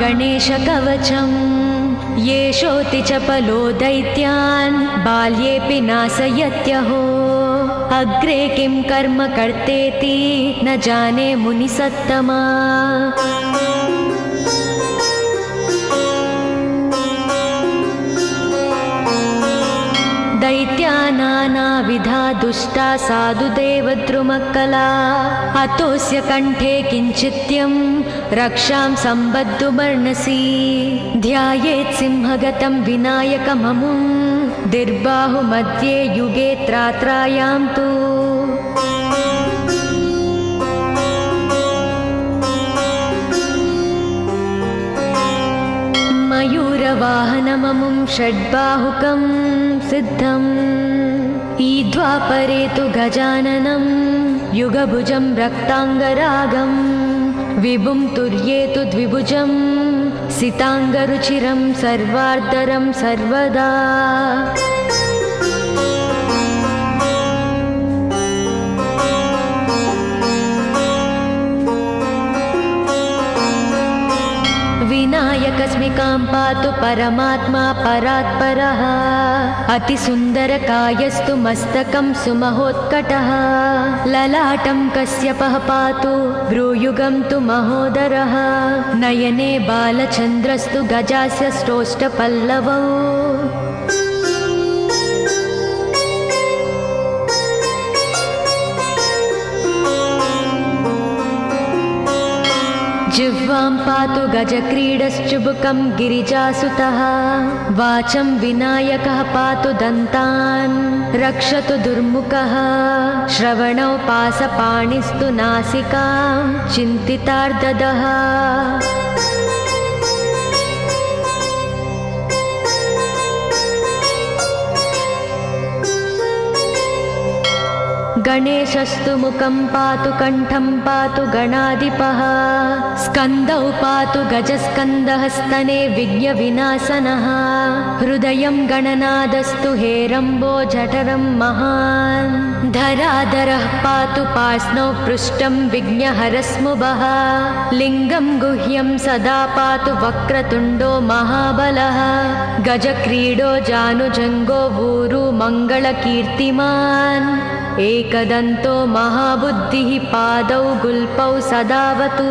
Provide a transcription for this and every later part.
गणेशकवचम् येषोऽति चपलो दैत्यान् बाल्येऽपि नाशयत्यहो अग्रे किं कर्म कर्तेति न जाने मुनिसत्तमा। दैत्या नानाविधा दुष्टा साधुदेवद्रुमक्कला अतोऽस्य कण्ठे किञ्चित्यं रक्षां सम्बद्धुमर्णसि ध्यायेत् सिंहगतं विनायकममुं दिर्बाहुमध्ये युगे त्रात्रायां तु मयूरवाहनममुं षड्बाहुकं सिद्धम् ईद्वापरे तु गजाननं युगभुजं रक्ताङ्गरागं विभुं तुर्ये तु द्विभुजं सिताङ्गरुचिरं सर्वार्धरं सर्वदा। विनायकस्मिकां पातु परमात्मा परात्परः अतिसुन्दरकायस्तु मस्तकं सुमहोत्कटः ललाटं कश्यपः पातु भ्रूयुगं तु महोदरः नयने बालचन्द्रस्तु गजास्य श्रोष्ठपल्लवौ जिह्वां पातु गजक्रीडश्चुबुकं गिरिजासुतः वाचं विनायकः पातु दन्तान् रक्षतु दुर्मुखः श्रवणौ पासपाणिस्तु नासिकां चिन्तितार्ददः गणेशस्तु मुखं पातु कण्ठं पातु गणाधिपः स्कन्दौ पातु गजस्कन्दः स्तने विघ्नविनाशनः हृदयं गणनादस्तु हेरम्बो जठरं महान् धराधरः पातु पार्ष्णौ पृष्ठं विघ्नहरस्मुभः लिङ्गं गुह्यं सदा पातु वक्रतुण्डो महाबलः गजक्रीडो जानुजङ्गो ऊरु मङ्गलकीर्तिमान् एकदन्तो महाबुद्धिः पादौ गुल्पौ सदावतु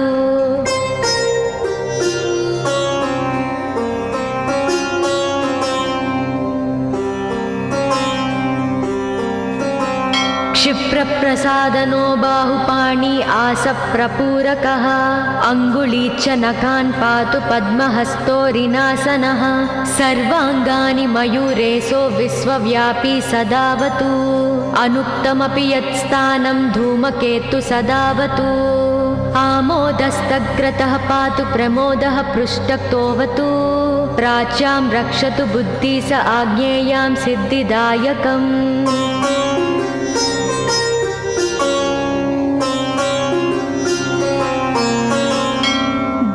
क्षिप्रप्रसादनो बाहुपाणि आसप्रपूरकः अङ्गुलीच्च नखान् पातु पद्महस्तोरिनासनः सर्वाङ्गानि मयूरेशो विश्वव्यापी सदावतु अनुक्तमपि यत्स्थानं धूमकेतु सदावतु आमोदस्तग्रतः पातु प्रमोदः पृष्ठक्तोऽवतु प्राच्यां रक्षतु बुद्धि स आज्ञेयां सिद्धिदायकम्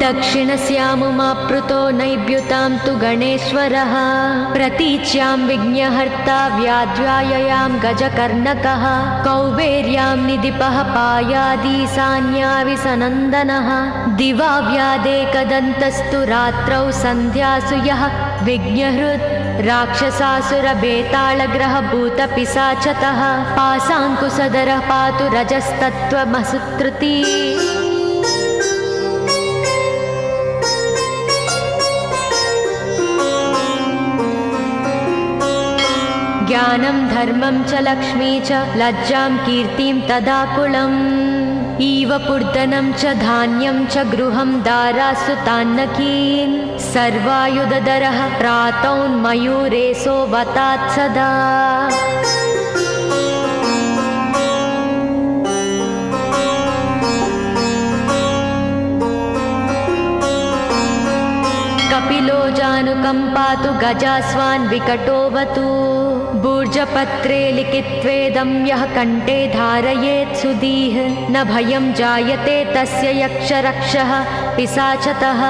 दक्षिणस्यामुमाप्लुतो नैव्युतां तु गणेश्वरः प्रतीच्यां विघ्नहर्ता व्याध्याययां गजकर्णकः कौबेर्यां निधिपः पायादीशान्याविसनन्दनः दिवा व्यादेकदन्तस्तु रात्रौ सन्ध्यासु यः विघ्नहृत् राक्षसासुरबेताళग्रहभूतपिशाचतः पाशाङ्कुशधरः पातु रजस्तत्त्वमसुत्रुति ज्ञानं धर्मं च लक्ष्मी च लज्जां कीर्तिं तदाकुलम् इव पूर्धनं च धान्यं च गृहं दारासुतान्नकीन् सर्वायुधधरः प्रातौन्मयूरेशो वतात् सदा कपिलो जानुकं पातु गजास्वान् विकटोऽवतु भूर्जपत्रे लिखित्वेदं यः कण्ठे धारयेत् सुधीः न भयं जायते तस्य यक्षरक्षः पिशाचतः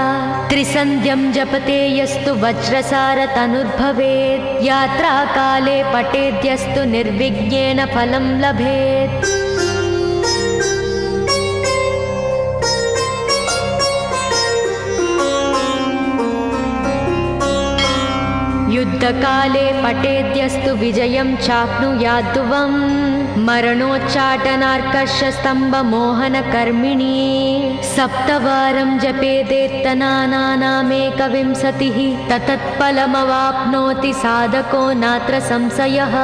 त्रिसन्ध्यं जपते यस्तु वज्रसारतनुर्भवेत् यात्राकाले पठेद्यस्तु निर्विघ्नेन फलं लभेत् युद्धकाले पठेद्यस्तु विजयं चाप्नुयाद्ध्रुवं मरणोच्चाटनार्कर्षस्तम्भमोहनकर्मिणी सप्तवारं जपेदेत्तनानामेकविंशतिः ततत्फलमवाप्नोति साधको नात्र संशयः।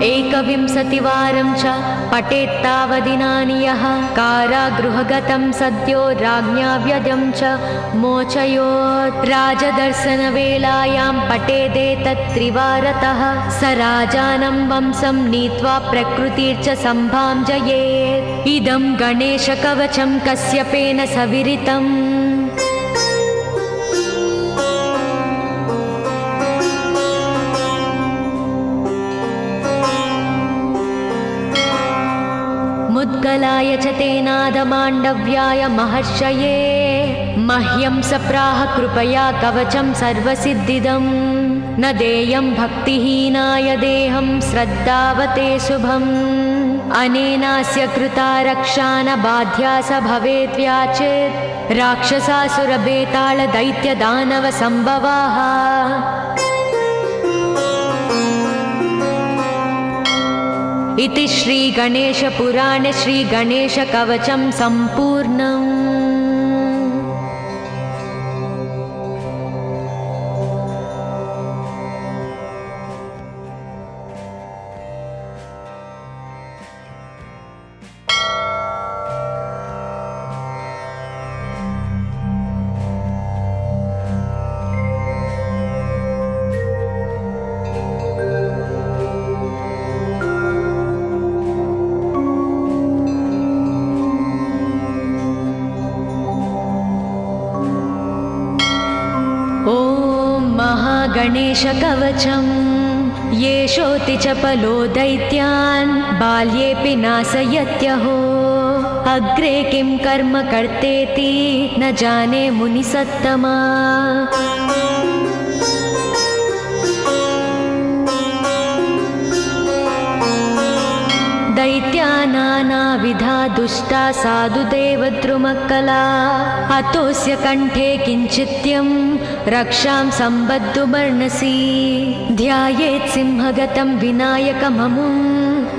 एकविंशतिवारं च पठेत्तावदिनानि यः कारागृहगतं सद्यो राज्ञा व्यजं च मोचयोत्। राजदर्शनवेलायां पठेदेतत्त्रिवारतः स राजानं वंशं नीत्वा प्रकृतिर्च सम्भां जयेत्। इदं गणेशकवचं कश्यपेन सविरितम्। मुद्गलाय च तेनादमाण्डव्याय महर्षये मह्यं सप्राह कृपया कवचं सर्वसिद्धिदं न देयं भक्तिहीनाय देहं श्रद्धावते शुभम्। अनेनास्य कृता रक्षा न बाध्या स भवेद्व्याचेत् राक्षसासुरबेतालदैत्यदानवसम्भवाः। इति श्रीगणेशपुराणे श्रीगणेशकवचं सम्पूर्णम्। गणेशकवचं येषोऽति चपलो दैत्यान् बाल्येऽपि नाशयत्यहो। अग्रे किं कर्म कर्तेति न जाने मुनिसत्तमा। दैत्या नानाविधा दुष्टा साधुदेवद्रुमकला अतोऽस्य कंठे किञ्चित्यं रक्षां सम्बद्धुमर्णसि। ध्यायेत् सिंहगतं विनायकममुं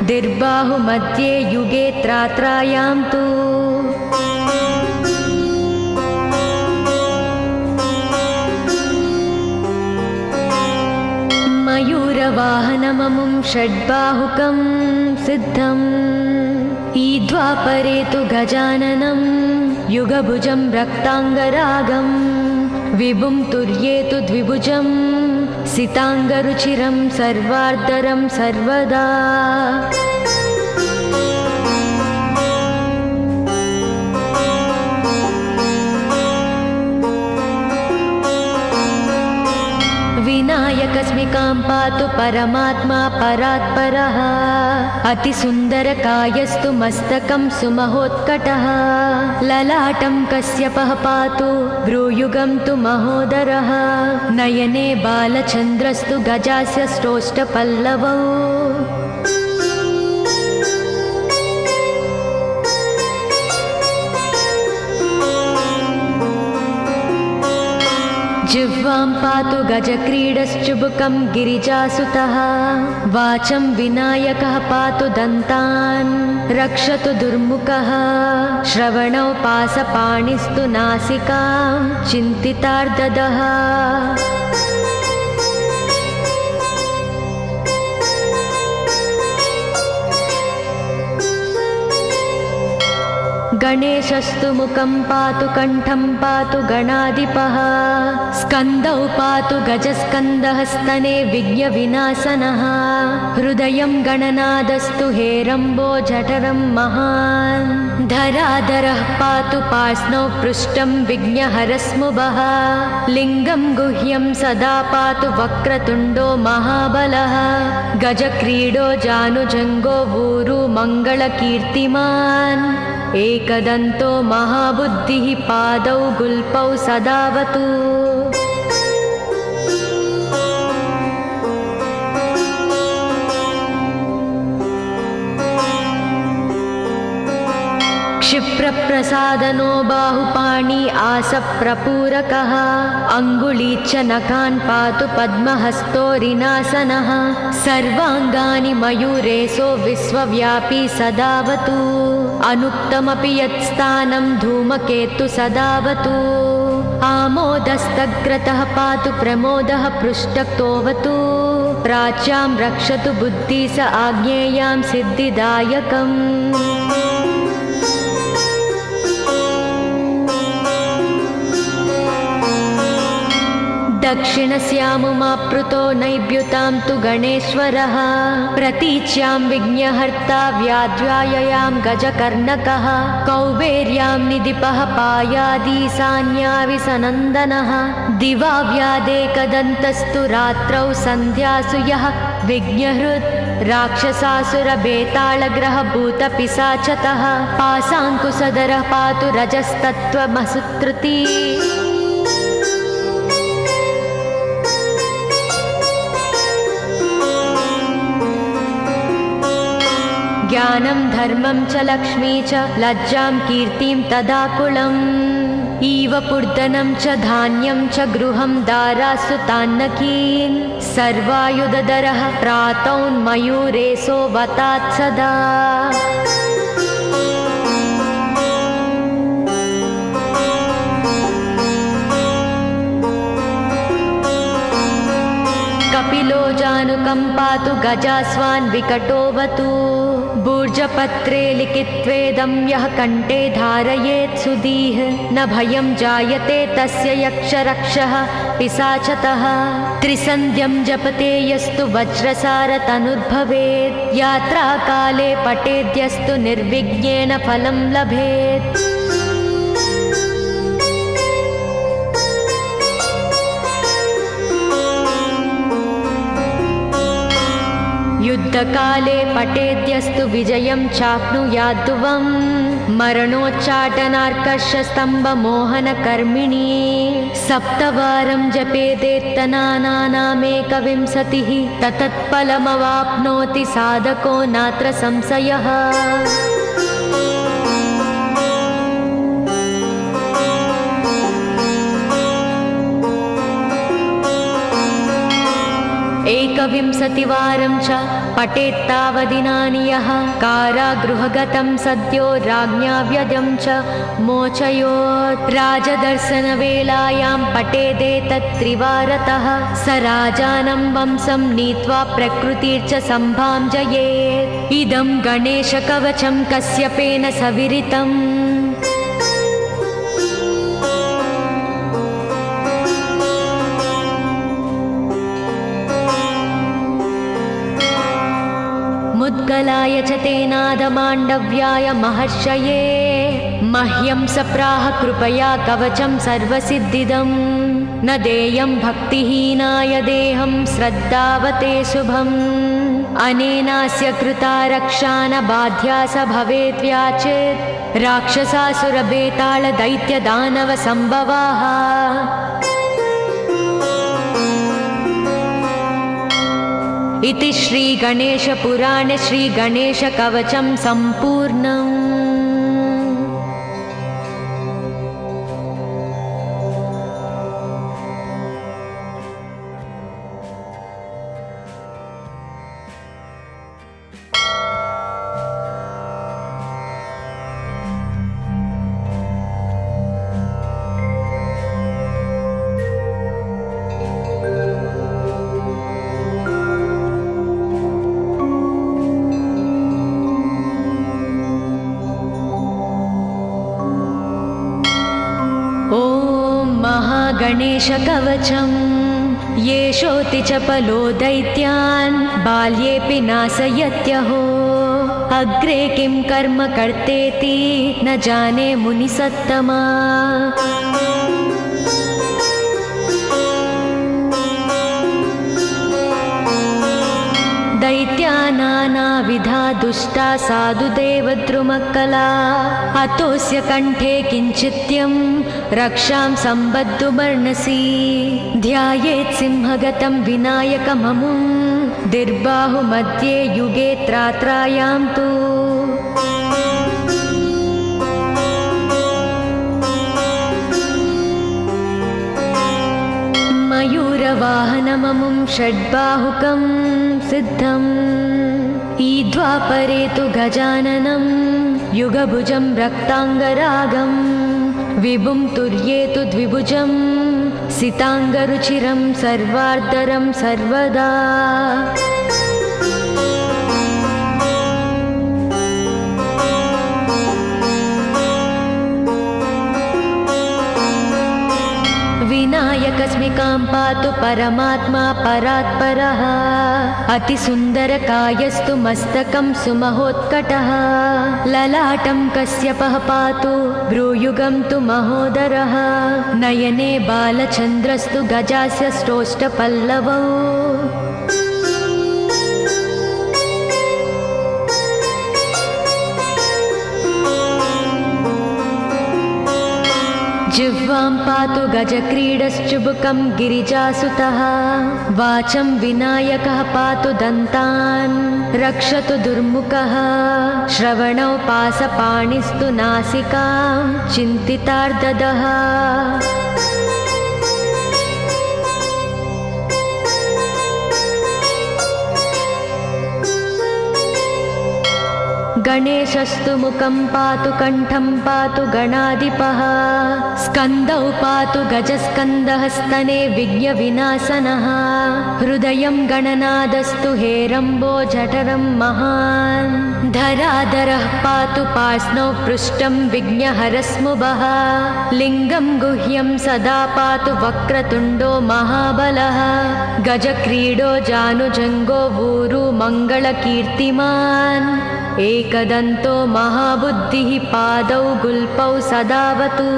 दिर्बाहुमध्ये युगे त्रात्रायां तु। मयूरवाहनममुं षड्बाहुकं सिद्धम्। ईद्वापरे तु गजाननं युगभुजं रक्ताङ्गरागं विभुं तुर्ये तु द्विभुजं सिताङ्गरुचिरं सर्वार्धरं सर्वदा। विनायकस्मिकां पातु परमात्मा परात्परः। अतिसुन्दरकायस्तु मस्तकं सुमहोत्कटः। ललाटं कश्यपः पातु भ्रूयुगं तु महोदरः। नयने बालचन्द्रस्तु गजास्य स्रोष्ठपल्लवौ। जिह्वां पातु गजक्रीडश्चुबुकं गिरिजासुतः। वाचं विनायकः पातु दन्तान् रक्षतु दुर्मुखः। श्रवणौ पासपाणिस्तु नासिकां चिन्तितार्ददः। गणेशस्तु मुखं पातु कण्ठं पातु गणाधिपः। स्कन्दौ पातु गजस्कन्दः स्तने विघ्नविनाशनः। हृदयं गणनादस्तु हेरम्बो जठरं महान्। धराधरः पातु पार्ष्णौ पृष्ठं विघ्नहरस्मुभः। लिङ्गं गुह्यं सदा पातु वक्रतुण्डो महाबलः। गजक्रीडो जानुजङ्गो ऊरु मङ्गलकीर्तिमान्। एकदन्तो महाबुद्धिः पादौ गुल्पौ सदावतु। प्रसादनो बाहुपाणि आसप्रपूरकः अङ्गुलीच्च नखान् पातु पद्महस्तोरिनासनः सर्वाङ्गानि मयूरेशो विश्वव्यापी सदावतु अनुक्तमपि यत्स्थानं धूमकेतु सदावतु आमोदस्तग्रतः पातु प्रमोदः पृष्ठतोऽवतु प्राच्यां रक्षतु बुद्धि स आज्ञेयां सिद्धिदायकम् दक्षिणस्यामुमाप्लुतो नैव्युतां तु गणेश्वरः प्रतीच्यां विघ्नहर्ता व्याध्याययां गजकर्णकः कौबेर्यां निधिपः पायादीशान्याविसनन्दनः दिवा व्यादेकदन्तस्तु रात्रौ सन्ध्यासु यः विघ्नहृत् राक्षसासुरबेताళग्रहभूतपिशाचतः पासाङ्कुशधरः पातु रजस्तत्त्वमसुत्रुती ज्ञानं धर्मं च लक्ष्मी च लज्जां कीर्तिं तदाकुलम् इव पूर्धनं च धान्यं च गृहं दारासु तान्नकीन् सर्वायुधधरः प्रातौन्मयूरेशो वतात् सदा कपिलो जानुकम्पातु गजास्वान् विकटोऽवतु भूर्जपत्रे लिखित्वेदं यः कण्ठे धारयेत् सुधीः न भयं जायते तस्य यक्षरक्षः पिशाचतः त्रिसन्ध्यं जपते यस्तु वज्रसारतनुर्भवेत् यात्राकाले पठेद्यस्तु निर्विघ्नेन फलं लभेत् युद्धकाले पठेद्यस्तु विजयं चाप्नुयाद्ध्रुवम् मरणोच्चाटनार्कषस्तम्भमोहनकर्मिणी सप्तवारं जपेदेत्तनानामेकविंशतिः ततत्फलमवाप्नोति साधको नात्र संशयः एकविंशतिवारं च पठेत्तावदिनानि यः कारागृहगतं सद्यो राज्ञा व्यजं च मोचयोत् राजदर्शनवेलायां पठेदेतत्त्रिवारतः स राजानं वंशं नीत्वा प्रकृतिर्च सम्भाजयेत् इदं गणेशकवचं कश्यपेन सविरितम् मुद्गलाय च तेनादमाण्डव्याय महर्षये मह्यं सप्राह कृपया कवचं सर्वसिद्धिदं न देयं भक्तिहीनाय देहं श्रद्धावते शुभम् अनेनास्य कृता रक्षा न बाध्या स भवेद्व्याचेत् राक्षसासुरबेताళदैत्यदानवसम्भवाः इति श्रीगणेशपुराणे श्रीगणेशकवचं सम्पूर्णम्। गणेशकवचं येषोऽति चपलो दैत्यान् बाल्येऽपि नाशयत्यहो अग्रे किं कर्म कर्तेति न जाने मुनिसत्तमा दैत्या नानाविधा दुष्टा साधुदेवद्रुमकला अतोऽस्य कण्ठे किञ्चित्यं रक्षां सम्बद्धुमर्णसि ध्यायेत् सिंहगतं विनायकममुं दिर्बाहुमध्ये युगे त्रात्रायां तु उग्रवाहनममुं षड्बाहुकं सिद्धम् ईद्वापरे तु गजाननं युगभुजं रक्ताङ्गरागं विभुं तुर्ये तु द्विभुजं सिताङ्गरुचिरं सर्वार्धरं सर्वदा विनायकस्मिकां पातु परमात्मा परात्परः अतिसुन्दरकायस्तु मस्तकं सुमहोत्कटः ललाटं कश्यपः पातु भ्रूयुगं तु महोदरः नयने बालचन्द्रस्तु गजास्य श्रोष्ठपल्लवौ जिह्वां पातु गजक्रीडश्चुबुकं गिरिजासुतः वाचं विनायकः पातु दन्तान् रक्षतु दुर्मुखः श्रवणौ पासपाणिस्तु नासिकां चिन्तितार्ददः गणेशस्तु मुखं पातु कण्ठं पातु गणाधिपः स्कन्दौ पातु गजस्कन्दः स्तने विघ्नविनाशनः हृदयं गणनादस्तु हेरम्बो जठरं महान् धराधरः पातु पार्ष्णौ पृष्ठं विघ्नहरस्मुभः लिङ्गं गुह्यं सदा पातु वक्रतुण्डो महाबलः गजक्रीडो जानुजङ्गो ऊरु मङ्गलकीर्तिमान् एकदन्तो महाबुद्धिः पादौ गुल्पौ सदावतु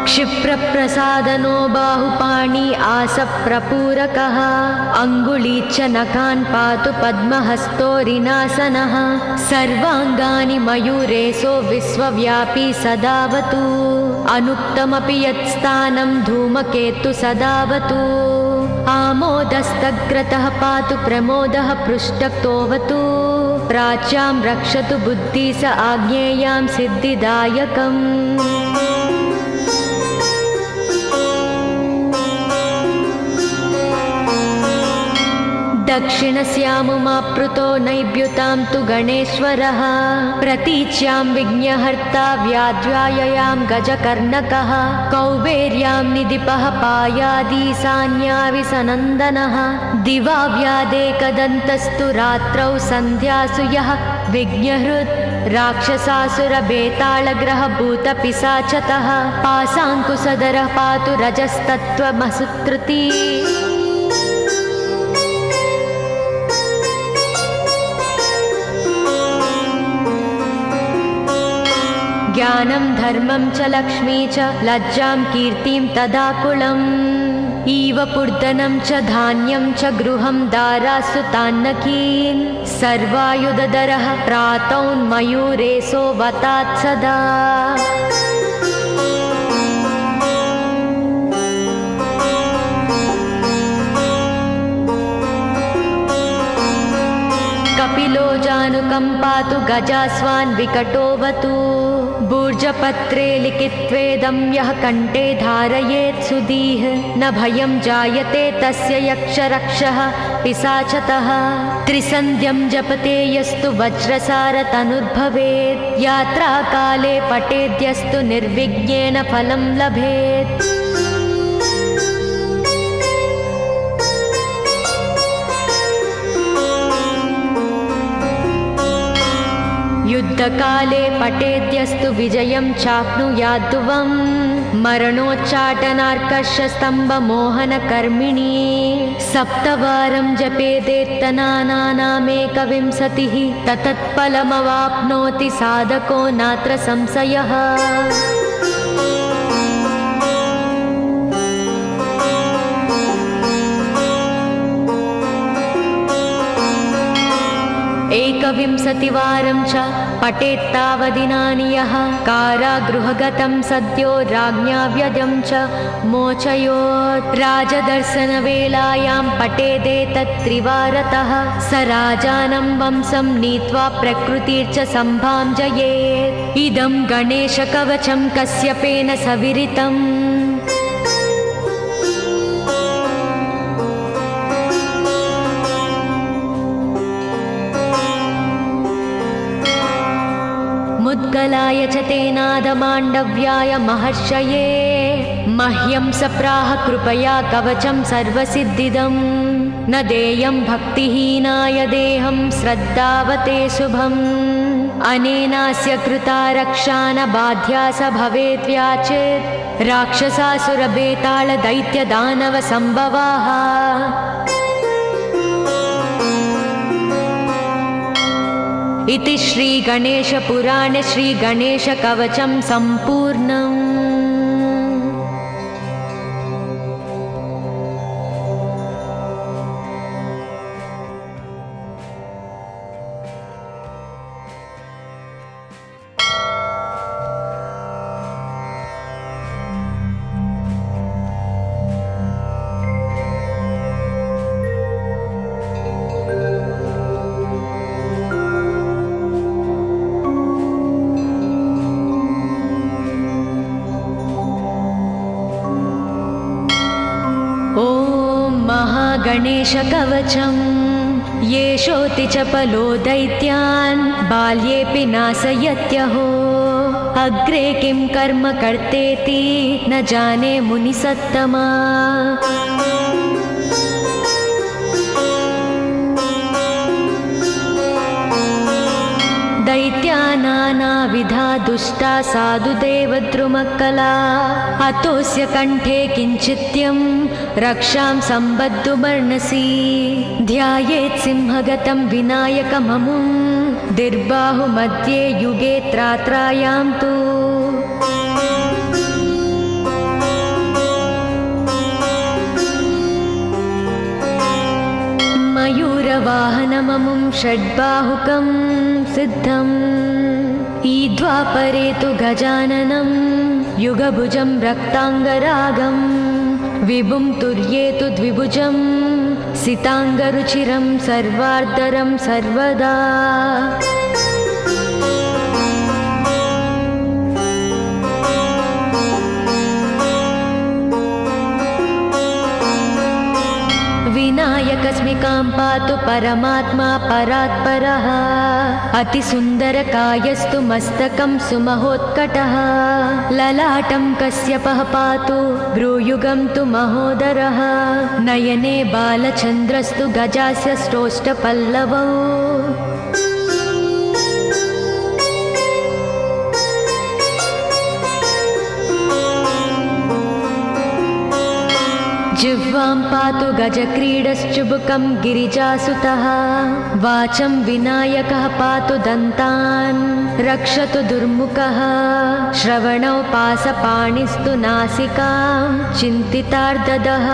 क्षिप्रप्रसादनो बाहुपाणि आसप्रपूरकः अङ्गुली च नखान् पातु पद्महस्तोरिनासनः सर्वाङ्गानि मयूरेशो विश्वव्यापी सदावतु अनुक्तमपि यत्स्थानं धूमकेतु सदावतु आमोदस्तग्रतः पातु प्रमोदः पृष्ठतोऽवतु प्राच्यां रक्षतु बुद्धि स आज्ञेयां सिद्धिदायकम् दक्षिणस्यामुमाप्लुतो नैव्युतां तु गणेश्वरः प्रतीच्यां विघ्नहर्ता व्याध्याययां गजकर्णकः कौबेर्यां निधिपः पायादीशान्याविसनन्दनः दिवा व्यादेकदन्तस्तु रात्रौ सन्ध्यासु यः विघ्नहृत् राक्षसासुरबेतालग्रह भूतपिशाचतः पाशाङ्कुशधरः पातु रजस्तत्त्वमसुत्रुति ज्ञानं धर्मं च लक्ष्मी च लज्जां कीर्तिं तदाकुलम् इव पूर्धनं च धान्यं च गृहं दारासुतान्नकीन् सर्वायुधधरः प्रातौन्मयूरेशो वतात् सदा कपिलो जानुकं पातु गजास्वान् विकटोऽवतु भूर्जपत्रे लिखित्वेदं यः कण्ठे धारयेत् सुधीः न भयं जायते तस्य यक्षरक्षः पिशाचतः त्रिसन्ध्यं जपते यस्तु वज्रसारतनुर्भवेत् यात्राकाले पठेद्यस्तु निर्विघ्नेन फलं लभेत् युद्धकाले पठेद्यस्तु विजयं चाप्नुयाद्ध्रुवम् मरणोच्चाटनार्कषस्तम्भमोहनकर्मिणी सप्तवारं जपेदेत्तनानामेकविंशतिः ततत्फलमवाप्नोति साधको नात्र संशयः एकविंशतिवारं च पठेत्तावदिनानि यः कारागृहगतं सद्यो राज्ञा व्यदं च मोचयोत् राजदर्शनवेलायां पठेदेतत् त्रिवारतः स राजानं वंशं नीत्वा प्रकृतिर्च सम्भाञ्जयेत् इदं गणेशकवचं कश्यपेन सविरितम् मुद्गलाय च तेनादमाण्डव्याय महर्षये मह्यं सप्राह कृपया कवचं सर्वसिद्धिदम् न देयं भक्तिहीनाय देहं श्रद्धावते शुभम् अनेनास्य कृता रक्षा न बाध्या स भवेद्व्याचेत् राक्षसासुरबेतालदैत्यदानवसम्भवाः इति श्रीगणेशपुराणे श्रीगणेशकवचं सम्पूर्णम्। गणेशकवचं येषोति च पलो दैत्यान् बाल्येऽपि नाशयत्यहो अग्रे किं कर्म कर्तेति न जाने मुनिसत्तमा दैत्या नानाविधा दुष्टा साधुदेवद्रुमक्कला अतोऽस्य कण्ठे किञ्चित्यं रक्षां सम्बद्धुमर्णसि ध्यायेत् सिंहगतं विनायकममुं दिर्बाहुमध्ये युगे त्रात्रायां तु मयूरवाहनममुं षड्बाहुकं सिद्धम् ईद्वापरे तु गजाननं युगभुजं रक्ताङ्गरागं विभुं तुर्ये तु द्विभुजं सिताङ्गरुचिरं सर्वार्धरं सर्वदा विनायकस्मिकां पातु परमात्मा परात्परः अतिसुन्दरकायस्तु मस्तकं सुमहोत्कटः ललाटं कश्यपः पातु भ्रूयुगं तु महोदरः नयने बालचन्द्रस्तु गजास्य श्रोष्ठपल्लवौ जिह्वां पातु गजक्रीडश्चुबुकं गिरिजासुतः वाचं विनायकः पातु दन्तान् रक्षतु दुर्मुखः श्रवणौ पासपाणिस्तु नासिकां चिन्तितार्ददः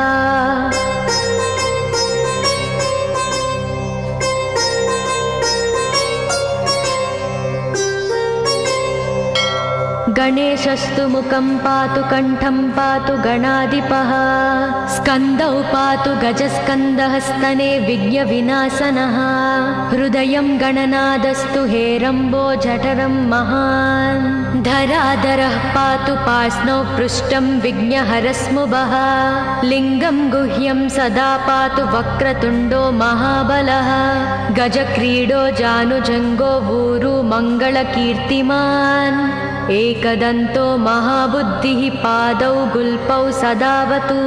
गणेशस्तु मुखं पातु कण्ठं पातु गणाधिपः स्कन्दौ पातु गजस्कन्दः स्तने विघ्नविनाशनः हृदयं गणनादस्तु हेरम्बो जठरं महान् धराधरः पातु पार्ष्णौ पृष्ठं विघ्नहरस्मुभः लिङ्गं गुह्यं सदा पातु वक्रतुण्डो महाबलः गजक्रीडो जानुजङ्गो ऊरु मङ्गलकीर्तिमान् एकदन्तो महाबुद्धिः पादौ गुल्पौ सदावतु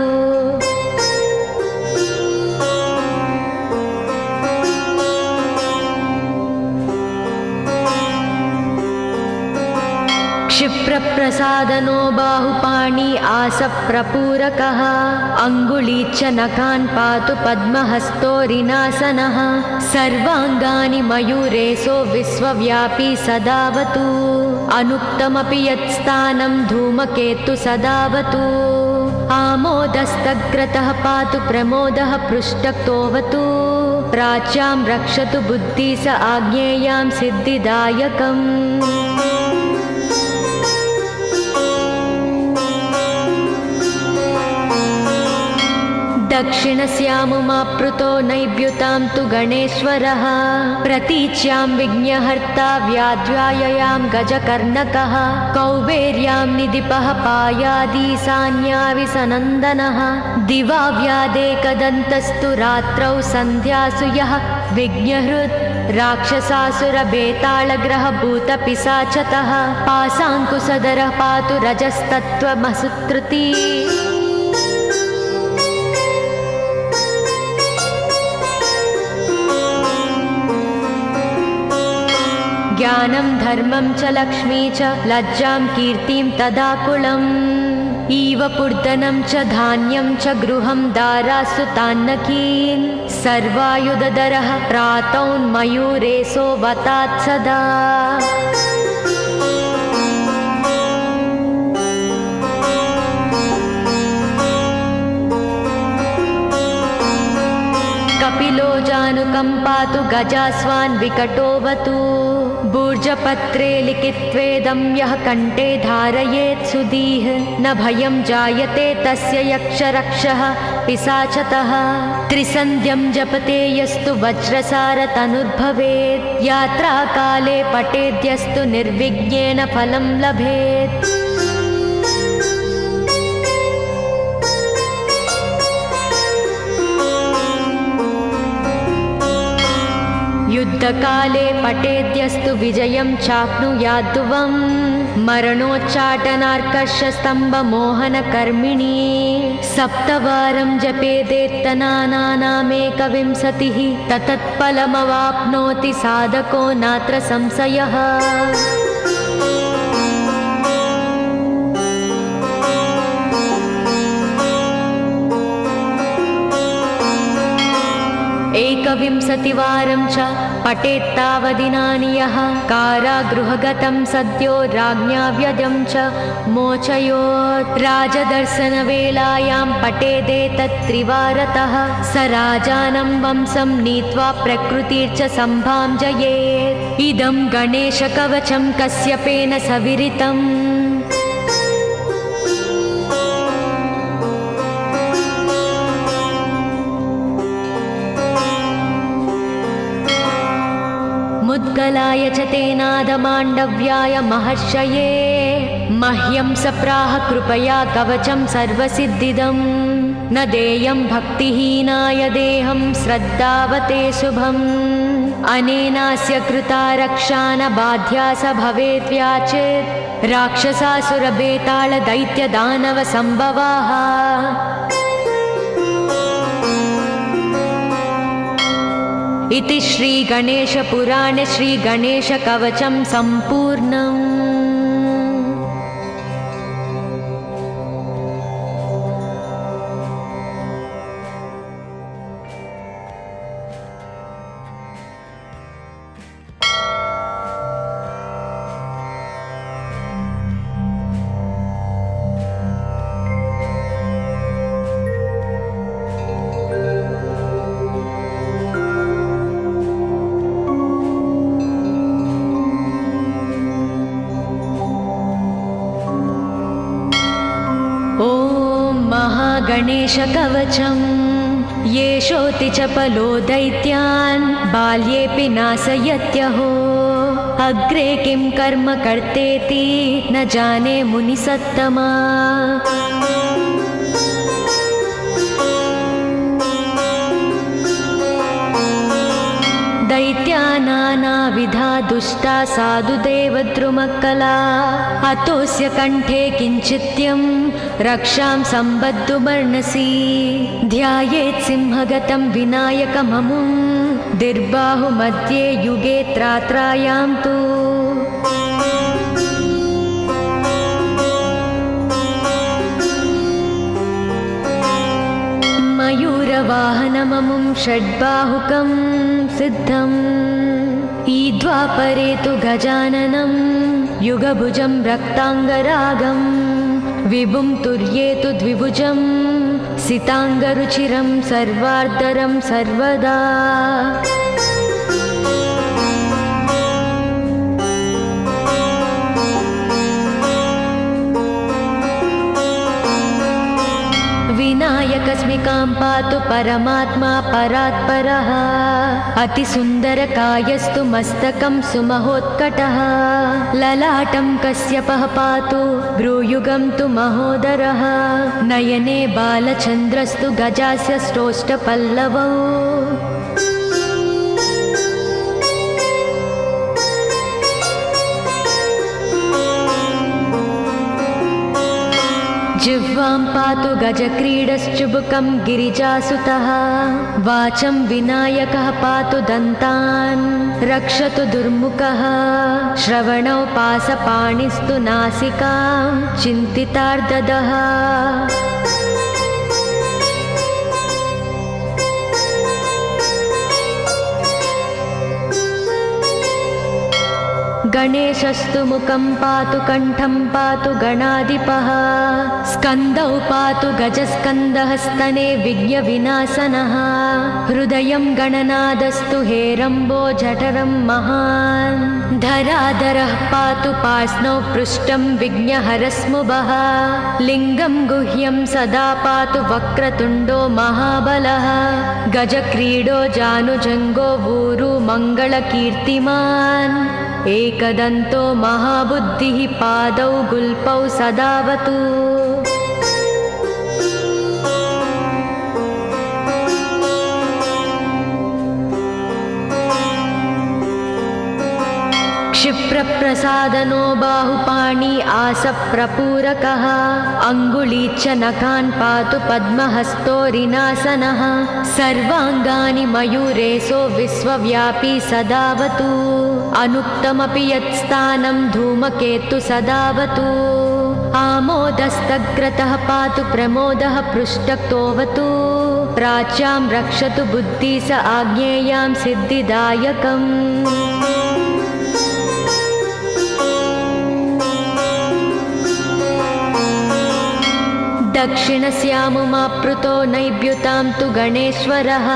क्षिप्रप्रसादनो बाहुपाणि आसप्रपूरकः अङ्गुलीच्च नखान् पातु पद्महस्तोरिनासनः सर्वाङ्गानि मयूरेशो विश्वव्यापी सदावतु अनुक्तमपि यत्स्थानं धूमकेतु सदावतु आमोदस्तग्रतः पातु प्रमोदः पृष्ठतोऽवतु प्राच्यां रक्षतु बुद्धि स आज्ञेयां सिद्धिदायकम् दक्षिणस्यामुमाप्लुतो नैव्युतां तु गणेश्वरः प्रतीच्यां विघ्नहर्ता व्याध्याययां गजकर्णकः कौबेर्यां निधिपः पायादीशान्याविसनन्दनः दिवा व्यादेकदन्तस्तु रात्रौ सन्ध्यासु यः विघ्नहृत् राक्षसासुरबेताళग्रहभूतपिशाचतः पासाङ्कुशधरः पातु रजस्तत्त्वमसुत्रुती ज्ञानं धर्मं च लक्ष्मी च लज्जां कीर्तिं तदाकुलम् इव पूर्धनं च धान्यं च गृहं दारासु तान्नकीन् सर्वायुधधरः प्रातौन्मयूरेशो वतात् सदा कपिलो जानुकम्पातु गजास्वान् विकटोऽवतु भूर्जपत्रे लिखित्वेदं यः कण्ठे धारयेत् सुधीः न भयं जायते तस्य यक्षरक्षः पिशाचतः त्रिसन्ध्यं जपते यस्तु वज्रसारतनुर्भवेत् यात्राकाले पठेद्यस्तु निर्विघ्नेन फलं लभेत् युद्धकाले पठेद्यस्तु विजयं चाप्नुयाद्ध्रुवम् मरणोच्चाटनार्कषस्तम्भमोहनकर्मिणी सप्तवारं जपेदेत्तनानामेकविंशतिः ततत्फलमवाप्नोति साधको नात्र संशयः एकविंशतिवारं च पठेत्तावदिनानि यः कारागृहगतं सद्यो राज्ञा व्यजं च मोचयोत् राजदर्शनवेलायां पठेदेतत्त्रिवारतः स राजानं वंशं नीत्वा प्रकृतिर्च सम्भां जयेत् इदं गणेशकवचं कश्यपेन सविरितम् मुद्गलाय च तेनादमाण्डव्याय महर्षये मह्यं सप्राह कृपया कवचं सर्वसिद्धिदं न देयं भक्तिहीनाय देहं श्रद्धावते शुभम् अनेनास्य कृता रक्षा न बाध्या स भवेत् व्याचेत् राक्षसासुरबेताళदैत्यदानवसम्भवाः इति श्रीगणेशपुराणे श्रीगणेशकवचं सम्पूर्णम्। गणेशकवचं येषोऽति चपलो दैत्यान् बाल्येऽपि नाशयत्यहो अग्रे किं कर्म कर्तेति न जाने मुनिसत्तमा दैत्यानानाविधा दुष्टा साधुदेवद्रुमकला अतोऽस्य कण्ठे किञ्चित्यं रक्षां सम्बद्धुमर्णसि ध्यायेत् सिंहगतं विनायकममुं दिर्बाहुमध्ये युगे त्रात्रायां तु मयूरवाहनममुं षड्बाहुकं सिद्धम् ईद्वापरे तु गजाननं युगभुजं रक्ताङ्गरागं विभुं तुर्येतु द्विभुजं सिताङ्गरुचिरं सर्वार्धरं सर्वदा। विनायकस्मिकां पातु परमात्मा परात्परः। अतिसुन्दरकायस्तु मस्तकं सुमहोत्कटः। ललाटं कश्यपः पातु भ्रूयुगं तु महोदरः। नयने बालचन्द्रस्तु गजास्य श्रोष्ठपल्लवौ। जिह्वां पातु गजक्रीडश्चुबुकं गिरिजासुतः। वाचं विनायकः पातु दन्तान् रक्षतु दुर्मुखः। श्रवणौ पासपाणिस्तु नासिकां चिन्तितार्ददः। गणेशस्तु मुखं पातु कण्ठं पातु गणाधिपः। स्कन्दौ पातु गजस्कन्दः स्तने विघ्नविनाशनः। हृदयं गणनादस्तु हेरम्बो जठरं महान्। धराधरः पातु पार्ष्णौ पृष्ठं विघ्नहरस्मुभः। लिङ्गं गुह्यं सदा पातु वक्रतुण्डो महाबलः। गजक्रीडो जानुजङ्गो ऊरु मङ्गलकीर्तिमान्। एकदन्तो महाबुद्धिः पादौ गुल्पौ सदावतु। क्षिप्रप्रसादनो बाहुपाणि आसप्रपूरकः। अङ्गुली च नखान् पातु पद्महस्तोरिनासनः। सर्वाङ्गानि मयूरेशो विश्वव्यापी सदावतु। अनुक्तमपि यत्स्थानं धूमकेतु सदावतु। आमोदस्तग्रतः पातु प्रमोदः पृष्ठतोऽवतु। प्राच्यां रक्षतु बुद्धि स आज्ञेयां सिद्धिदायकम्। दक्षिणस्यामुमाप्लुतो नैव्युतां तु गणेश्वरः।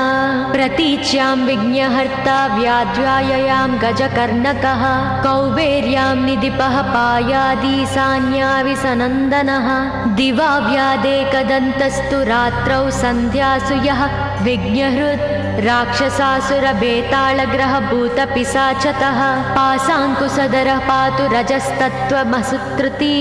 प्रतीच्यां विघ्नहर्ता व्याध्याययां गजकर्णकः। कौबेर्यां निधिपः पायादीशान्याविसनन्दनः। दिवा व्यादेकदन्तस्तु रात्रौ सन्ध्यासु यः विघ्नहृत्। राक्षसासुरभेतालग्रह भूतपिशाचतः। पाशाङ्कुशधरः पातु रजस्तत्त्वमसुत्रुति।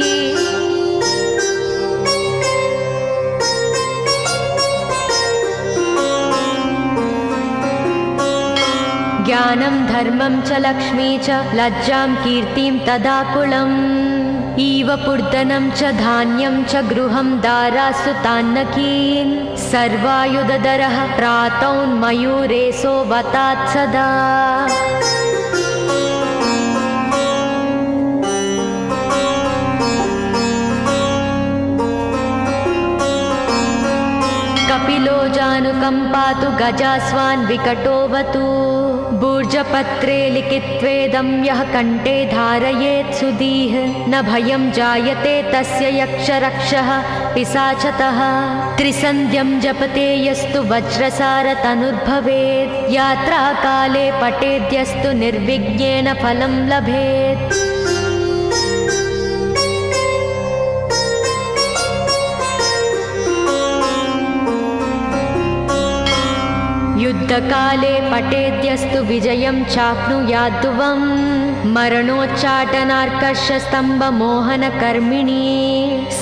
ज्ञानं धर्मं च लक्ष्मी च लज्जां कीर्तिं तदाकुलम्। इव पूर्धनं च धान्यं च गृहं दारासु तान्नकीन्। सर्वायुधधरः प्रातौन्मयूरेशो वतात् सदा। कपिलो जानुकं पातु गजास्वान् विकटोऽवतु। भूर्जपत्रे लिखित्वेदं यः कण्ठे धारयेत् सुधीः। न भयं जायते तस्य यक्षरक्षः पिशाचतः। त्रिसन्ध्यं जपते यस्तु वज्रसारतनुर्भवेत्। यात्राकाले पठेद्यस्तु निर्विघ्नेन फलं लभेत्। युद्धकाले पठेद्यस्तु विजयं चाप्नुयाद्ध्रुवम्। मरणोच्चाटनार्कर्षस्तम्भमोहनकर्मिणी।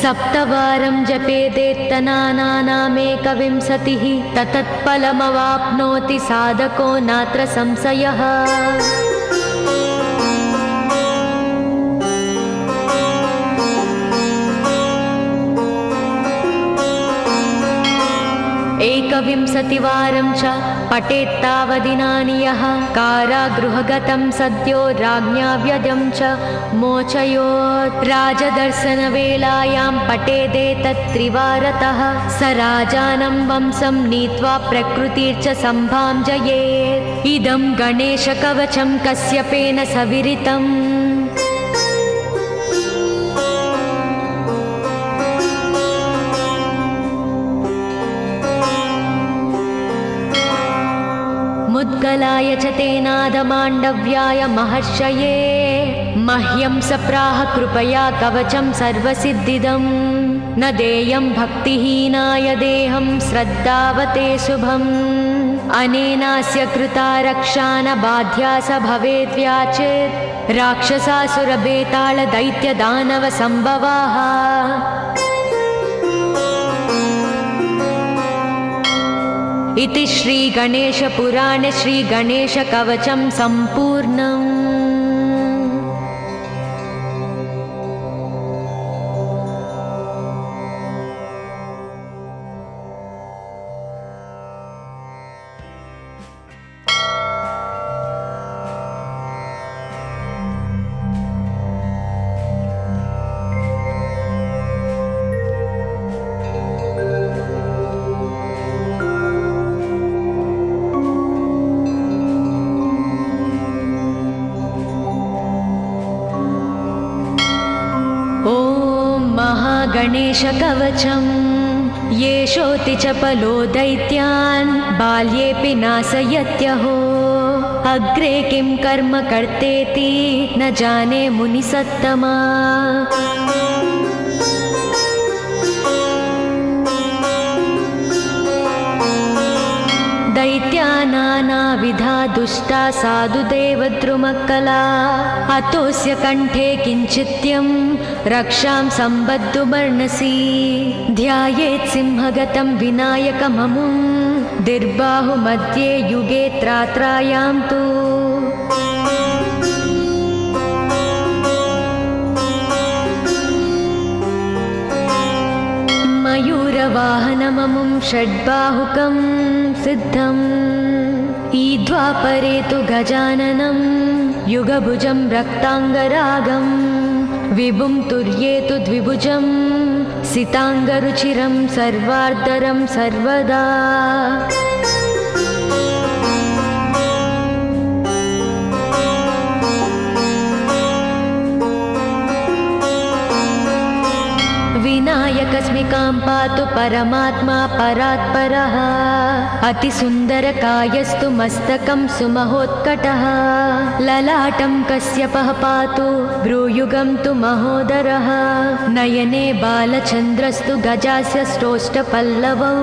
सप्तवारं जपेदेत्तनानामेकविंशतिः। ततत्फलमवाप्नोति साधको नात्र संशयः। एकविंशतिवारं च पठेत्तावदिनानि यः। कारागृहगतं सद्यो राज्ञा व्यजं च मोचयोत्। राजदर्शनवेलायां पठेदेतत्त्रिवारतः। स राजानं वंशं नीत्वा प्रकृतिर्च सम्भाञ्जयेत्। इदं गणेशकवचं कश्यपेन सविरितम्। रुद्राय च तेनादमाण्डव्याय महर्षये मह्यं सप्राह कृपया कवचं सर्वसिद्धिदम् न देयं भक्तिहीनाय देहं श्रद्धावते शुभम् अनेनास्य कृता रक्षा न बाध्या स भवेद्व्याचेत् राक्षसासुरबेताल दैत्यदानव सम्भवाः। इति श्रीगणेशपुराणे श्रीगणेशकवचं सम्पूर्णम्। गणेशकवचं येषोऽति चपलो दैत्यान् बाल्येऽपि नाशयत्यहो अग्रे किं कर्म कर्तेति न जाने मुनिसत्तमा। दैत्यानानाविधा दुष्टा साधुदेवद्रुमक्कला अतोऽस्य कण्ठे किञ्चित्यं रक्षां सम्बद्धुमर्णसि ध्यायेत् सिंहगतं विनायकममुं दिर्बाहुमध्ये युगे त्रात्रायां तु मयूरवाहनममुं षड्बाहुकं सिद्धम् ईद्वापरे तु गजाननं युगभुजं रक्ताङ्गरागं विभुं तुर्ये तु द्विभुजं सिताङ्गरुचिरं सर्वार्धरं सर्वदा। विनायकस्मिकां पातु परमात्मा परात्परः अतिसुन्दरकायस्तु मस्तकं सुमहोत्कटः ललाटं कश्यपः पातु भ्रूयुगं तु महोदरः नयने बालचन्द्रस्तु गजास्य श्रोष्ठपल्लवौ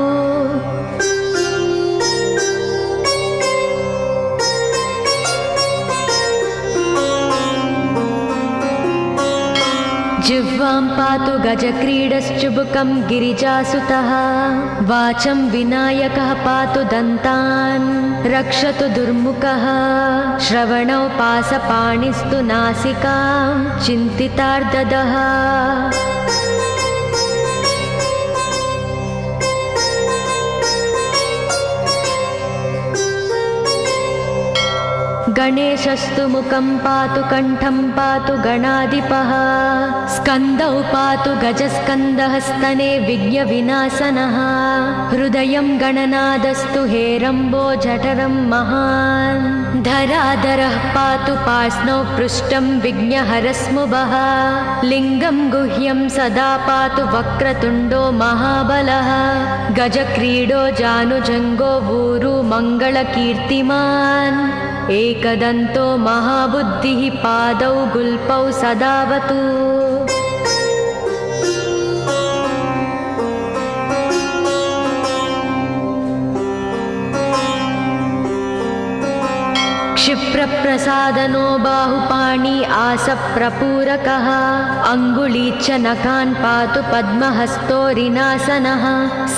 जिह्वां पातु गजक्रीडश्चुबुकं गिरिजासुतः वाचं विनायकः पातु दन्तान् रक्षतु दुर्मुखः श्रवणौ पासपाणिस्तु नासिकां चिन्तितार्ददः। गणेशस्तु मुखं पातु कण्ठं पातु गणाधिपः स्कन्दौ पातु गजस्कन्दः स्तने विघ्नविनाशनः हृदयं गणनादस्तु हेरम्बो जठरं महान् धराधरः पातु पार्ष्णौ पृष्ठं विघ्नहरस्मुभः लिङ्गं गुह्यं सदा पातु वक्रतुण्डो महाबलः गजक्रीडो जानुजङ्गो ऊरु मङ्गलकीर्तिमान् एकदन्तो महाबुद्धिः पादौ गुल्पौ सदावतु। क्षिप्रप्रसादनो बाहुपाणि आसप्रपूरकः अङ्गुलीच्च नखान् पातु पद्महस्तोरिनासनः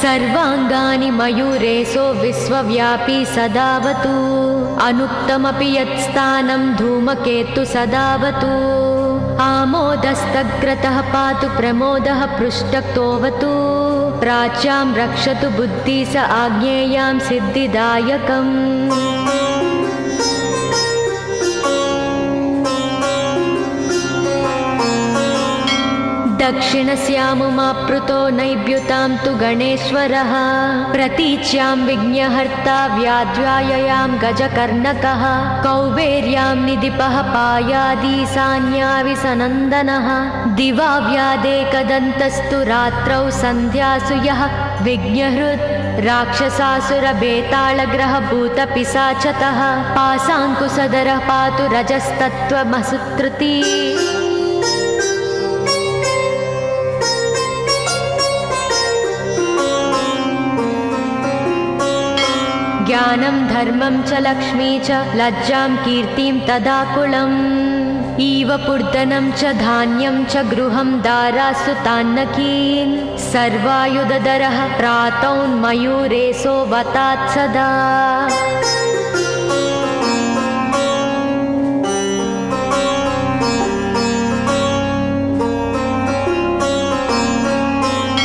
सर्वाङ्गानि मयूरेशो विश्वव्यापी सदावतु अनुक्तमपि यत्स्थानं धूमकेतु सदावतु आमोदस्तग्रतः पातु प्रमोदः पृष्ठक्तोऽवतु प्राच्यां रक्षतु बुद्धि स आज्ञेयां सिद्धिदायकम्। दक्षिणस्यामुमाप्लुतो नैव्युतां तु गणेश्वरः प्रतीच्यां विघ्नहर्ता व्याध्याययां गजकर्णकः कौबेर्यां निधिपः पायादीशान्याविसनन्दनः दिवा व्यादेकदन्तस्तु रात्रौ सन्ध्यासु यः विघ्नहृत् राक्षसासुरबेताళग्रहभूतपिशाचतः पासाङ्कुशधरः पातु रजस्तत्त्वमसुत्रुति ज्ञानं धर्मं च लक्ष्मी च लज्जां कीर्तिं तदाकुलम् इव पूर्धनं च धान्यं च गृहं दारासु तान्नकीन् सर्वायुधधरः प्रातौन्मयूरेशो वतात् सदा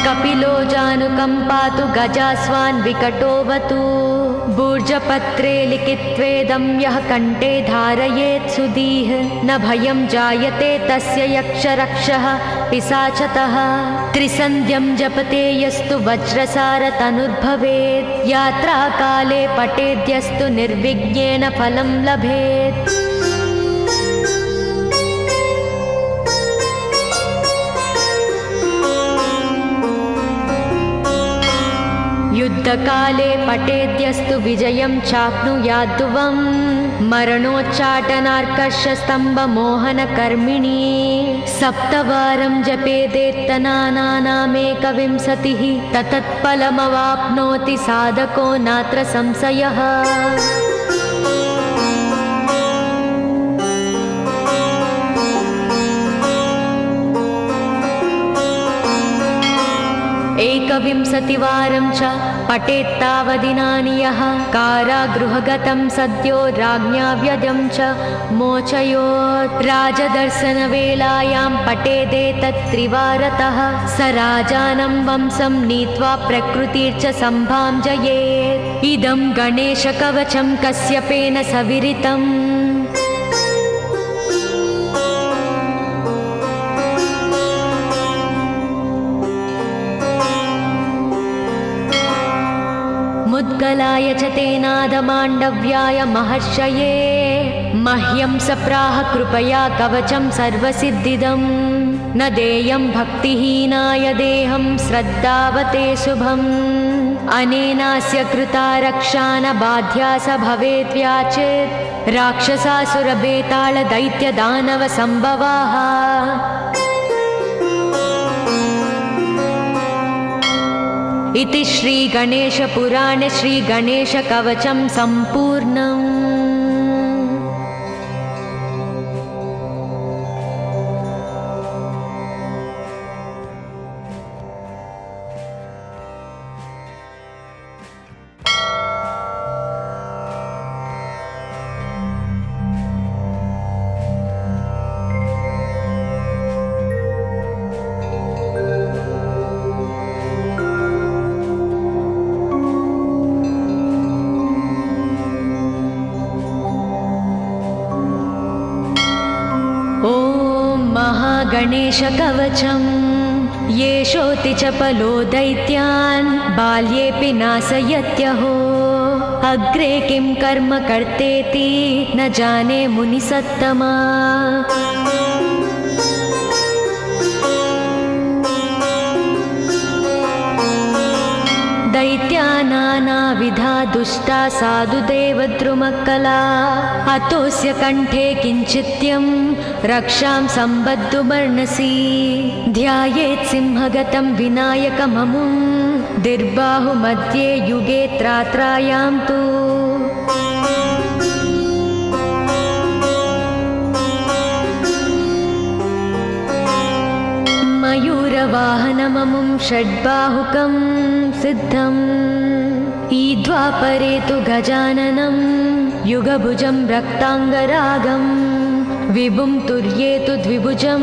कपिलो जानुकम्पातु गजास्वान् विकटोऽवतु भूर्जपत्रे लिखित्वेदं यः कण्ठे धारयेत् सुधीः न भयं जायते तस्य यक्षरक्षः पिशाचतः त्रिसन्ध्यं जपते यस्तु वज्रसारतनुर्भवेत् यात्राकाले पठेद्यस्तु निर्विघ्नेन फलं लभेत् युद्धकाले पठेद्यस्तु विजयं चाप्नुयाद्ध्रुवम् मरणोच्चाटनार्कर्षस्तम्भमोहनकर्मिणी सप्तवारं जपेदेत्तनानामेकविंशतिः ततत्फलमवाप्नोति साधको नात्र संशयः एकविंशतिवारं च पठेत्तावदिनानि यः कारागृहगतं सद्यो राज्ञा व्यजं च मोचयोत् राजदर्शनवेलायां पठेदेतत्त्रिवारतः स राजानं वंशं नीत्वा प्रकृतिर्च सम्भां जयेत् इदं गणेशकवचं कश्यपेन सविरितम् मुद्गलाय च तेनादमाण्डव्याय महर्षये मह्यं सप्राह कृपया कवचं सर्वसिद्धिदं न देयं भक्तिहीनाय देहं श्रद्धावते शुभम् अनेनास्य कृता रक्षा न बाध्या स भवेद्व्याचेत् राक्षसासुरबेताళदैत्यदानवसम्भवाः इति श्रीगणेशपुराणे श्रीगणेशकवचं सम्पूर्णम्। गणेशकवचं येषोऽति चपलो दैत्यान् बाल्येऽपि नाशयत्यहो अग्रे किं कर्म कर्तेति न जाने मुनिसत्तमा दैत्या नानाविधा दुष्टा साधुदेवद्रुमकला अतोऽस्य कण्ठे किञ्चित्यं रक्षां सम्बद्धुमर्णसि ध्यायेत् सिंहगतं विनायकममुं दिर्बाहुमध्ये युगे त्रात्रायां तु मयूरवाहनममुं षड्बाहुकं सिद्धम् ईद्वापरे तु गजाननं युगभुजं रक्ताङ्गरागं विभुं तुर्ये तु द्विभुजं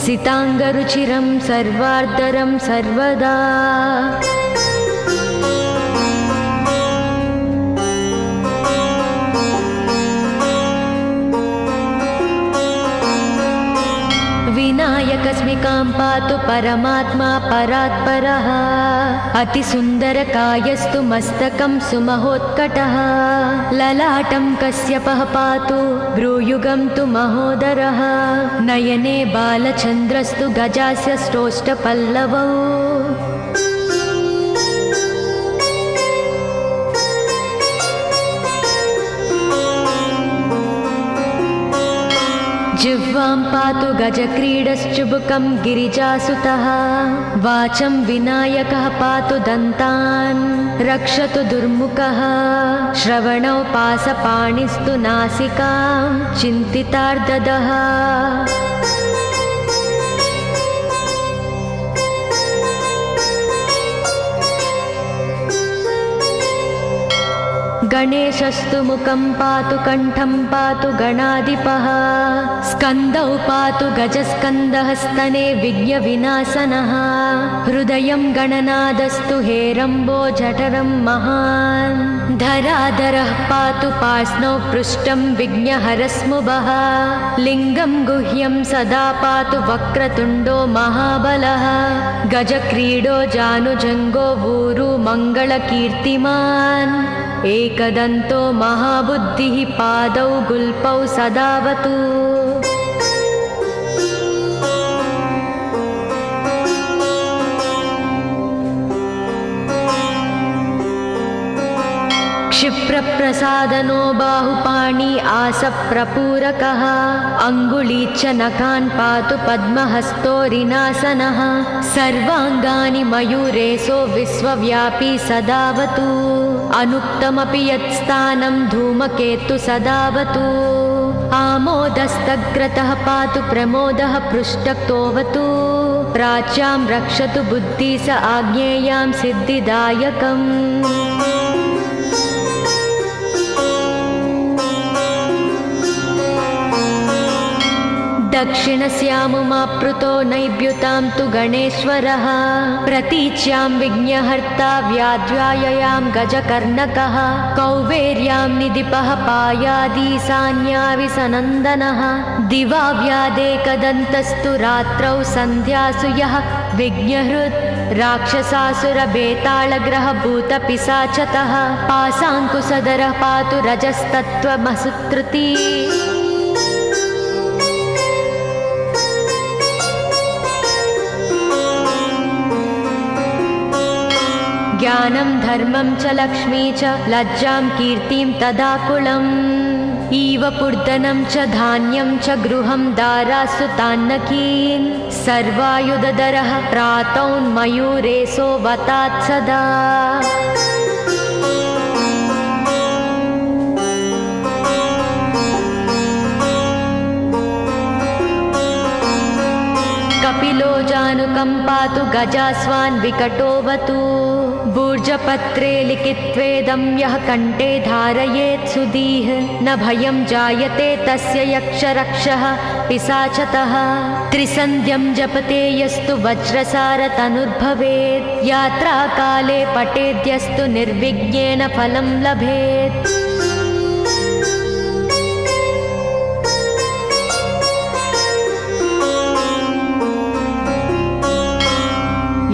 सिताङ्गरुचिरं सर्वार्धरं सर्वदा विनायकस्मिकां पातु परमात्मा परात्परः अतिसुन्दरकायस्तु मस्तकं सुमहोत्कटः ललाटं कश्यपः पातु भ्रूयुगं तु महोदरः नयने बालचन्द्रस्तु गजास्य स्रोष्टपल्लवौ जिह्वां पातु गजक्रीडश्चुबुकं गिरिजासुतः वाचं विनायकः पातु दन्तान् रक्षतु दुर्मुखः श्रवणौ पासपाणिस्तु नासिकां चिन्तितार्ददः गणेशस्तु मुखं पातु कण्ठं पातु गणाधिपः स्कन्दौ पातु गजस्कन्दहस्तने विघ्नविनाशनः हृदयं गणनादस्तु हेरम्बो जठरं महान् धराधरः पातु पार्ष्णौ पृष्ठं विघ्नहरस्मुभः लिङ्गं गुह्यं सदा पातु वक्रतुण्डो महाबलः गजक्रीडो जानुजङ्गो ऊरु मङ्गलकीर्तिमान् एकदन्तो महाबुद्धिः पादौ गुल्पौ सदावतु क्षिप्रप्रसादनो बाहुपाणि आसप्रपूरकः अङ्गुलीच्च नखान् पातु पद्महस्तोरिनासनः सर्वाङ्गानि मयूरेशो विश्वव्यापी सदावतु अनुक्तमपि यत्स्थानं धूमकेतु सदावतु आमोदस्तग्रतः पातु प्रमोदः पृष्ठतोऽवतु प्राच्यां रक्षतु बुद्धि स आज्ञेयां सिद्धिदायकम् दक्षिणस्यामुमाप्लुतो नैव्युतां तु गणेश्वरः प्रतीच्यां विघ्नहर्ता व्याध्याययां गजकर्णकः कौवेर्यां निधिपः पायादीशान्याविसनन्दनः दिवा व्यादेकदन्तस्तु रात्रौ सन्ध्यासु यः विघ्नहृत् राक्षसासुरबेताళग्रहभूतपिशाचतः पाशाङ्कुशधरः पातु रजस्तत्त्वमसुत्रुती ज्ञानं धर्मं च लक्ष्मी च लज्जां कीर्तिं तदाकुलम् इव पूर्धनं च धान्यं च गृहं दारासु तान्नकीन् सर्वायुधधरः प्रातौन्मयूरेशो वतात् सदा कपिलो जानुकं पातु गजास्वान् विकटोऽवतु भूर्जपत्रे लिखित्वेदं यः कण्ठे धारयेत् सुधीः न भयं जायते तस्य यक्षरक्षः पिशाचतः त्रिसन्ध्यं जपते यस्तु वज्रसारतनुर्भवेत् यात्राकाले पठेद्यस्तु निर्विघ्नेन फलं लभेत्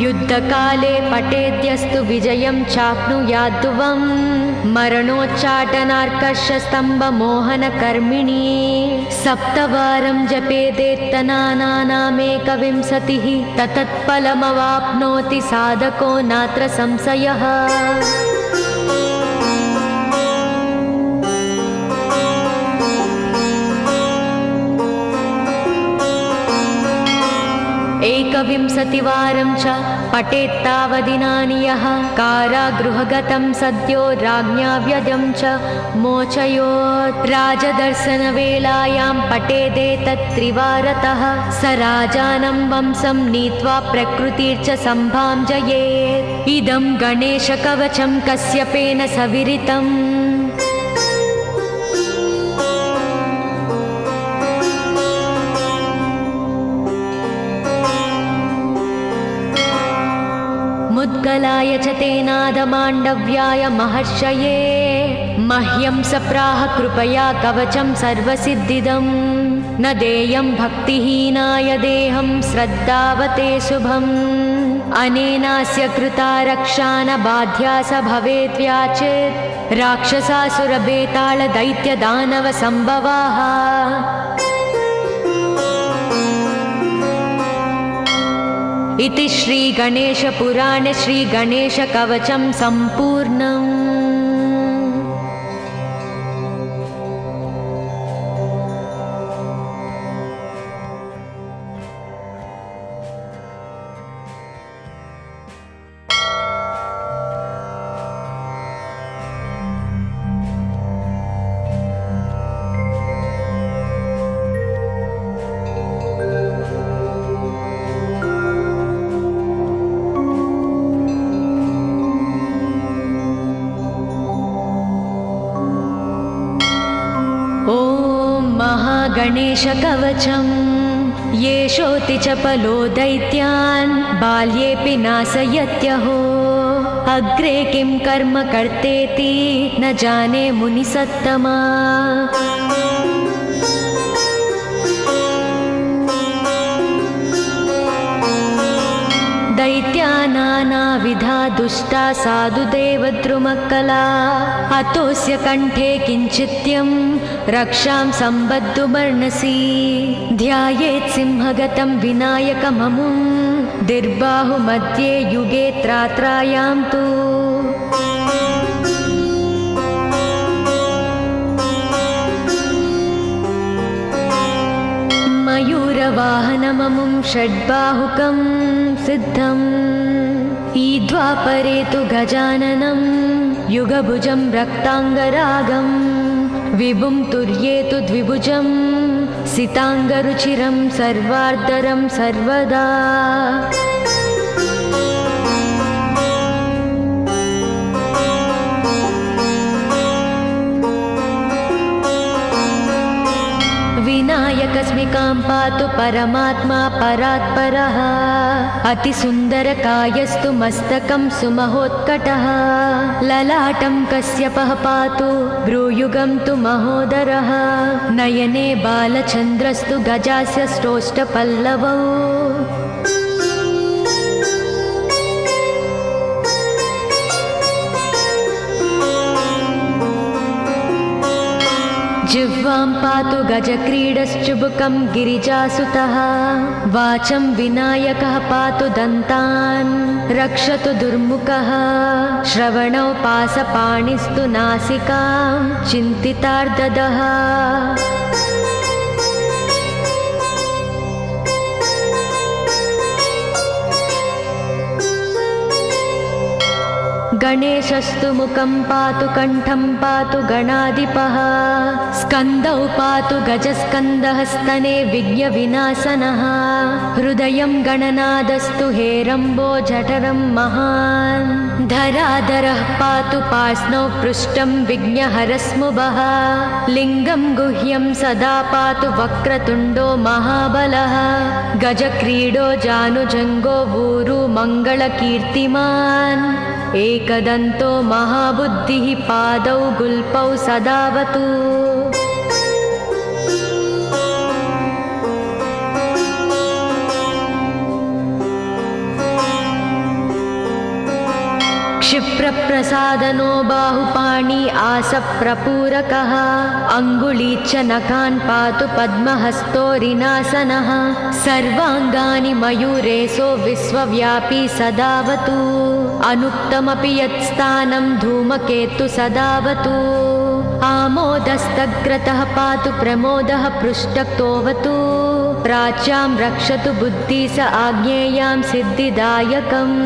युद्धकाले पठेद्यस्तु विजयं चाप्नुयाद्ध्रुवम् मरणोच्चाटनार्कषस्तम्भमोहनकर्मिणी सप्तवारं जपेदेत्तनानामेकविंशतिः ततत्फलमवाप्नोति साधको नात्र संशयः एकविंशतिवारं च पठेत्तावदिनानि यः कारागृहगतं सद्यो राज्ञा व्यजं च मोचयोत् राजदर्शनवेलायां पठेदेतत्त्रिवारतः स राजानं वंशं नीत्वा प्रकृतिर्च सम्भाजयेत् इदं गणेशकवचं कश्यपेन सविरितम् मुद्गलाय च तेनादमाण्डव्याय महर्षये मह्यं सप्राह कृपया कवचं सर्वसिद्धिदं न देयं भक्तिहीनाय देहं श्रद्धावते शुभम् अनेनास्य कृता रक्षा न बाध्या स भवेद्व्याचेत् राक्षसासुरबेताళदैत्यदानवसम्भवाः इति श्री गणेशपुराणे श्री गणेशकवचं सम्पूर्णम्। गणेशकवचम् येषोऽति चपलो दैत्यान् बाल्येऽपि नाशयत्यहो अग्रे किं कर्म कर्तेति न जाने मुनिसत्तमा दैत्या नानाविधा दुष्टा साधुदेवद्रुमक्कला अतोऽस्य कण्ठे किञ्चित्यं रक्षां सम्बद्धुमर्णसि ध्यायेत् सिंहगतं विनायकममुं दिर्बाहुमध्ये युगे त्रात्रायां तु मयूरवाहनममुं षड्बाहुकं सिद्धम् ईद्वापरे तु गजाननं युगभुजं रक्ताङ्गरागं विभुं तुर्ये तु द्विभुजं सिताङ्गरुचिरं सर्वार्धरं सर्वदा विनायकस्मिकां पातु परमात्मा परात्परः अतिसुन्दरकायस्तु मस्तकं सुमहोत्कटः ललाटं कश्यपः पातु भ्रूयुगं तु महोदरः नयने बालचन्द्रस्तु गजास्य श्रोष्ठपल्लवौ जिह्वां पातु गजक्रीडश्चुबुकं गिरिजासुतः वाचं विनायकः पातु दन्तान् रक्षतु दुर्मुखः श्रवणौ पासपाणिस्तु नासिकां चिन्तितार्ददः गणेशस्तु मुखं पातु कण्ठं पातु गणाधिपः स्कन्दौ पातु गजस्कन्दः स्तने विघ्नविनाशनः हृदयं गणनादस्तु हेरम्बो जठरं महान् धराधरः पातु पार्ष्णौ पृष्ठं विघ्नहरस्मुभः लिङ्गं गुह्यं सदा पातु वक्रतुण्डो महाबलः गजक्रीडो जानुजङ्गो ऊरु मङ्गलकीर्तिमान् एकदन्तो महाबुद्धिः पादौ गुल्पौ सदावतु क्षिप्रप्रसादनो बाहुपाणि आसप्रपूरकः अङ्गुलीच्च नखान् पातु पद्महस्तोरिनासनः सर्वाङ्गानि मयूरेशो विश्वव्यापी सदावतु अनुक्तमपि यत्स्थानं धूमकेतु सदावतु आमोदस्तग्रतः पातु प्रमोदः पृष्ठतोऽवतु प्राच्यां रक्षतु बुद्धि स आज्ञेयां सिद्धिदायकम्